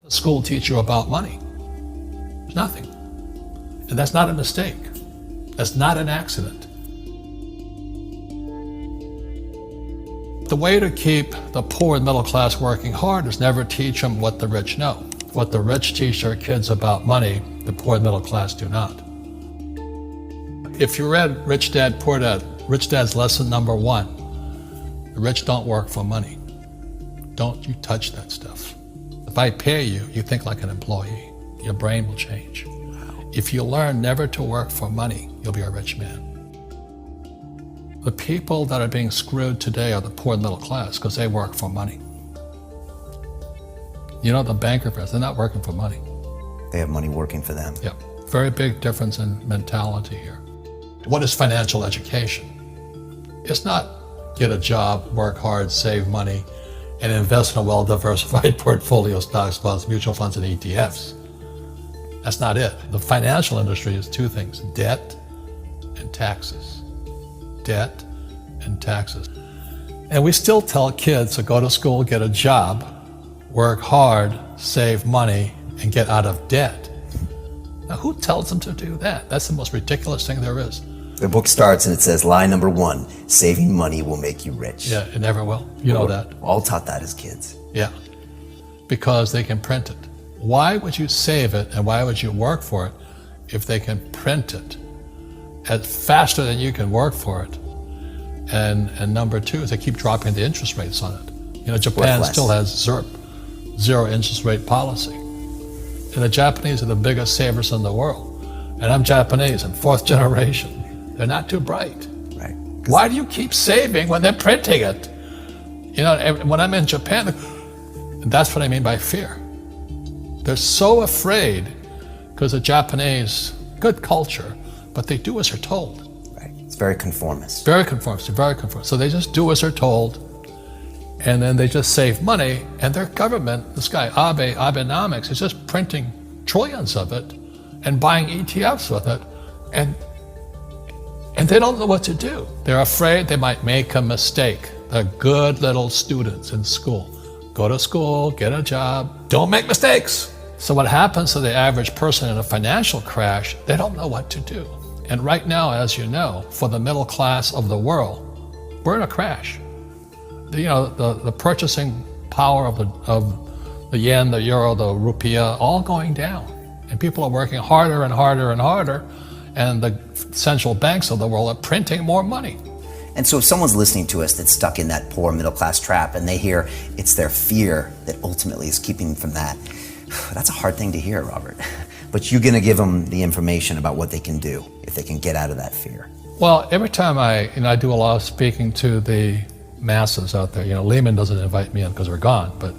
School teach you about money? Nothing. And that's not a mistake. That's not an accident. The way to keep the poor and middle class working hard is never teach them what the rich know. What the rich teach their kids about money, the poor and middle class do not. If you read Rich Dad, Poor Dad, Rich Dad's lesson number 1, the rich don't work for money. Don't you touch that stuff. If I pay you, you think like an employee. Your brain will change. If you learn never to work for money, you'll be a rich man. The people that are being screwed today are the poor and middle class because they work for money. You know, the banker friends, they're not working for money. They have money working for them. Yeah, very big difference in mentality here. What is financial education? It's not get a job, work hard, save money, and invest in a well-diversified portfolio of stocks, bonds, mutual funds, and ETFs. That's not it. The financial industry is 2 things, debt and taxes. Debt and taxes. And we still tell kids to go to school, get a job, work hard, save money, and get out of debt. Now, who tells them to do that? That's the most ridiculous thing there is. The book starts and it says, lie number 1, saving money will make you rich. Yeah, it never will. You know that. All taught that as kids. Yeah, because they can print it. Why would you save it and why would you work for it if they can print it faster than you can work for it? And number 2 is they keep dropping the interest rates on it. You know, Japan still has zero interest rate policy. And the Japanese are the biggest savers in the world. And I'm Japanese and 4th generation. They're not too bright. Right. Why do you keep saving when they're printing it? You know, when I'm in Japan, that's what I mean by fear. They're so afraid because the Japanese, good culture, but they do as they're told. Right. It's very conformist. Very conformist, very conformist. So they just do as they're told, and then they just save money, and their government, this guy Abenomics, is just printing trillions of it and buying ETFs with it, and they don't know what to do. They're afraid they might make a mistake. They're good little students in school. Go to school, get a job, don't make mistakes. So what happens to the average person in a financial crash, they don't know what to do. And right now, as you know, for the middle class of the world, we're in a crash. You know, the purchasing power of the yen, the euro, the rupiah, all going down. And people are working harder and harder and harder, and the central banks of the world are printing more money. And so if someone's listening to us that's stuck in that poor middle class trap and they hear it's their fear that ultimately is keeping them from that, that's a hard thing to hear, Robert. But you're gonna give them the information about what they can do if they can get out of that fear. Well, every time I do a lot of speaking to the masses out there, you know, Lehman doesn't invite me in because we're gone, but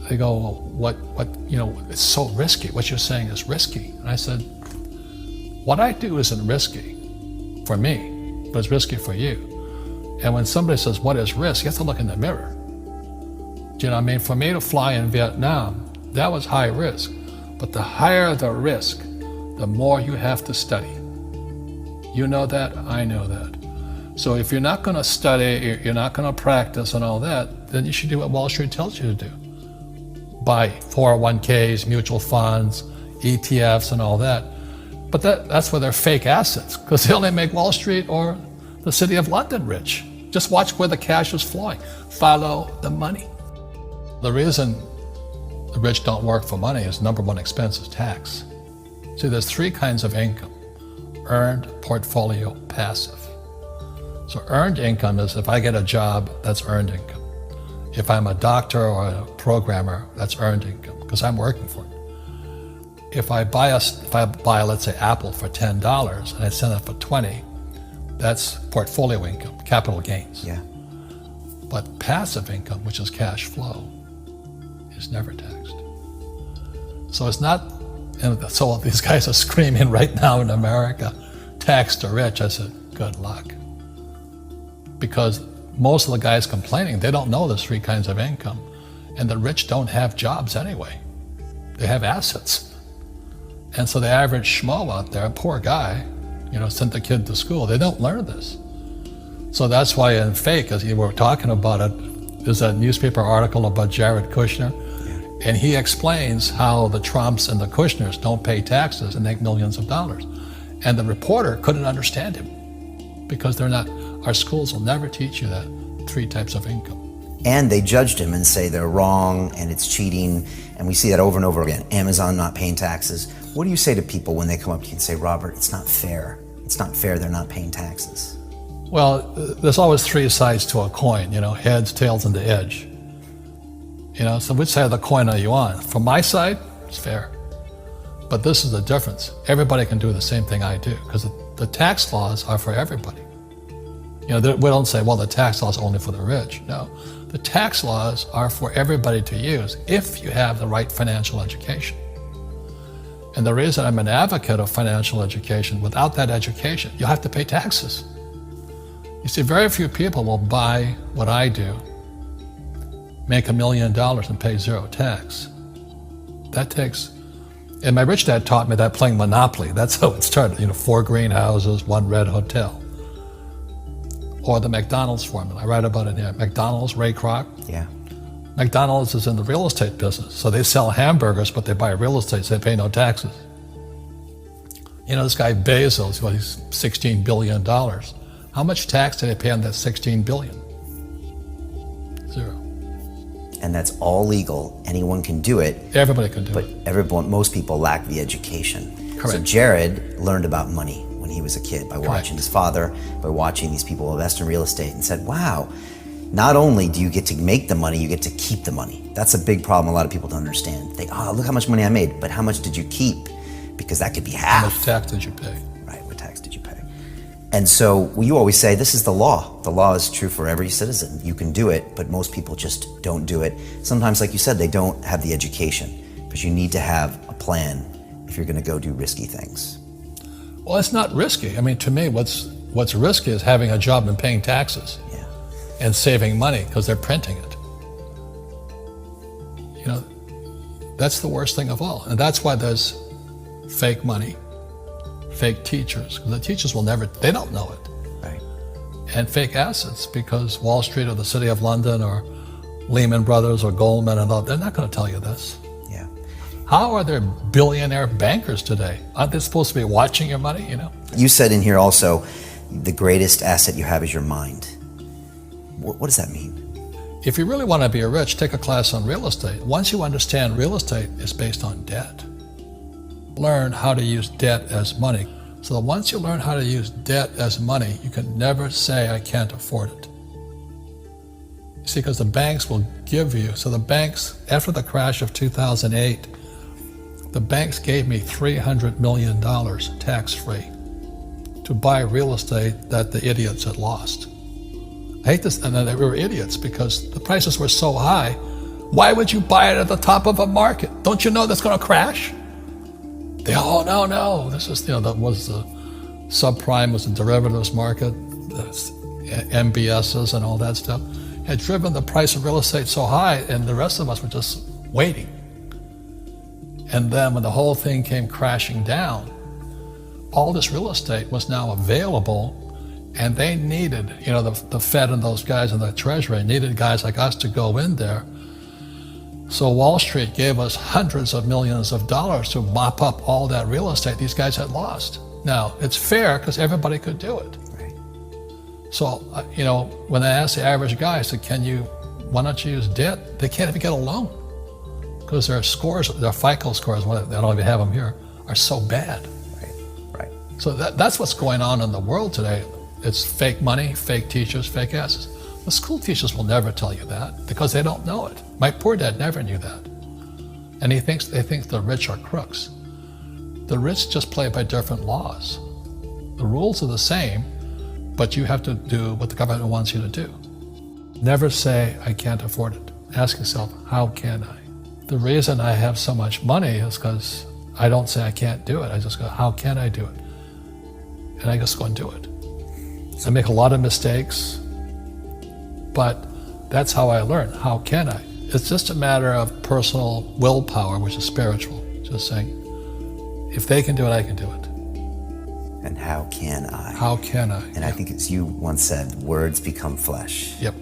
they go, well, what, you know, it's so risky. What you're saying is risky. And I said, what I do isn't risky for me, but it's risky for you. And when somebody says, what is risk? You have to look in the mirror. Do you know what I mean? For me to fly in Vietnam, that was high risk. But the higher the risk, the more you have to study. You know that, I know that. So if you're not gonna study, you're not gonna practice and all that, then you should do what Wall Street tells you to do. Buy 401ks, mutual funds, ETFs and all that. But that's where they're fake assets, because they only make Wall Street or the City of London rich. Just watch where the cash is flowing. Follow the money. The reason the rich don't work for money is number 1 expense is tax. See, there's 3 kinds of income: earned, portfolio, passive. So earned income is if I get a job, that's earned income. If I'm a doctor or a programmer, that's earned income because I'm working for it. If I buy, let's say, Apple for $10 and I sell it for $20, that's portfolio income, capital gains. Yeah. But passive income, which is cash flow, is never taxed. So it's not, and so these guys are screaming right now in America, tax the rich. I said, good luck. Because most of the guys complaining, they don't know there's 3 kinds of income. And the rich don't have jobs anyway. They have assets. And so the average schmo out there, poor guy, you know, sent the kid to school, they don't learn this. So that's why in Fake, as you were talking about it, there's a newspaper article about Jared Kushner. And he explains how the Trumps and the Kushners don't pay taxes and make millions of dollars. And the reporter couldn't understand him because they're not, our schools will never teach you that 3 types of income. And they judged him and say they're wrong and it's cheating. And we see that over and over again. Amazon not paying taxes. What do you say to people when they come up to you and say, Robert, it's not fair. It's not fair they're not paying taxes. Well, there's always 3 sides to a coin, you know, heads, tails, and the edge. You know, so which side of the coin are you on? From my side, it's fair. But this is the difference. Everybody can do the same thing I do because the tax laws are for everybody. You know, we don't say, well, the tax laws are only for the rich. No, the tax laws are for everybody to use if you have the right financial education. And the reason I'm an advocate of financial education, without that education, you'll have to pay taxes. You see, very few people will buy what I do, make $1 million and pay 0 tax. That takes, and my rich dad taught me that playing Monopoly. That's how it started, you know, 4 greenhouses, 1 red hotel. Or the McDonald's formula, I write about it here. McDonald's, Ray Kroc. Yeah. McDonald's is in the real estate business. So they sell hamburgers, but they buy real estate, so they pay no taxes. You know, this guy Bezos, well, he's $16 billion. How much tax did they pay on that $16 billion? 0. And that's all legal. Anyone can do it. Everybody can do it. But most people lack the education. Correct. So Jared learned about money when he was a kid by watching his father, by watching these people invest in real estate, and said, wow, not only do you get to make the money, you get to keep the money. That's a big problem a lot of people don't understand. They, look how much money I made, but how much did you keep? Because that could be half. How much tax did you pay? Right, what tax did you pay? And so you always say, this is the law. The law is true for every citizen. You can do it, but most people just don't do it. Sometimes, like you said, they don't have the education, because you need to have a plan if you're gonna go do risky things. Well, it's not risky. I mean, to me, what's risky is having a job and paying taxes. Yeah. And saving money because they're printing it. You know, that's the worst thing of all. And that's why there's fake money, fake teachers. The teachers will never, they don't know it. Right. And fake assets, because Wall Street or the City of London or Lehman Brothers or Goldman and all, they're not going to tell you this. Yeah. How are there billionaire bankers today? Aren't they supposed to be watching your money, you know? You said in here also, the greatest asset you have is your mind. What does that mean? If you really want to be rich, take a class on real estate. Once you understand real estate is based on debt, learn how to use debt as money. So that once you learn how to use debt as money, you can never say, I can't afford it. You see, because the banks will give you, so the banks, after the crash of 2008, the banks gave me $300 million tax-free to buy real estate that the idiots had lost. I hate this, and they were idiots because the prices were so high. Why would you buy it at the top of a market? Don't you know that's going to crash? They, no. This is, that was the subprime, was the derivatives market, the MBSs and all that stuff. Had driven the price of real estate so high, and the rest of us were just waiting. And then when the whole thing came crashing down, all this real estate was now available. And they needed, the Fed and those guys in the Treasury needed guys like us to go in there. So Wall Street gave us hundreds of millions of dollars to mop up all that real estate these guys had lost. Now, it's fair because everybody could do it. Right. So, when I asked the average guy, I said, why don't you use debt? They can't even get a loan because their scores, their FICO scores, I don't even have them here, are so bad. Right. So that's what's going on in the world today. It's fake money, fake teachers, fake assets. The school teachers will never tell you that because they don't know it. My poor dad never knew that. And they think the rich are crooks. The rich just play by different laws. The rules are the same, but you have to do what the government wants you to do. Never say, I can't afford it. Ask yourself, how can I? The reason I have so much money is because I don't say I can't do it. I just go, how can I do it? And I just go and do it. I make a lot of mistakes, but that's how I learn. How can I? It's just a matter of personal willpower, which is spiritual. Just saying, if they can do it, I can do it. And how can I? How can I? And I think, as you once said, words become flesh. Yep.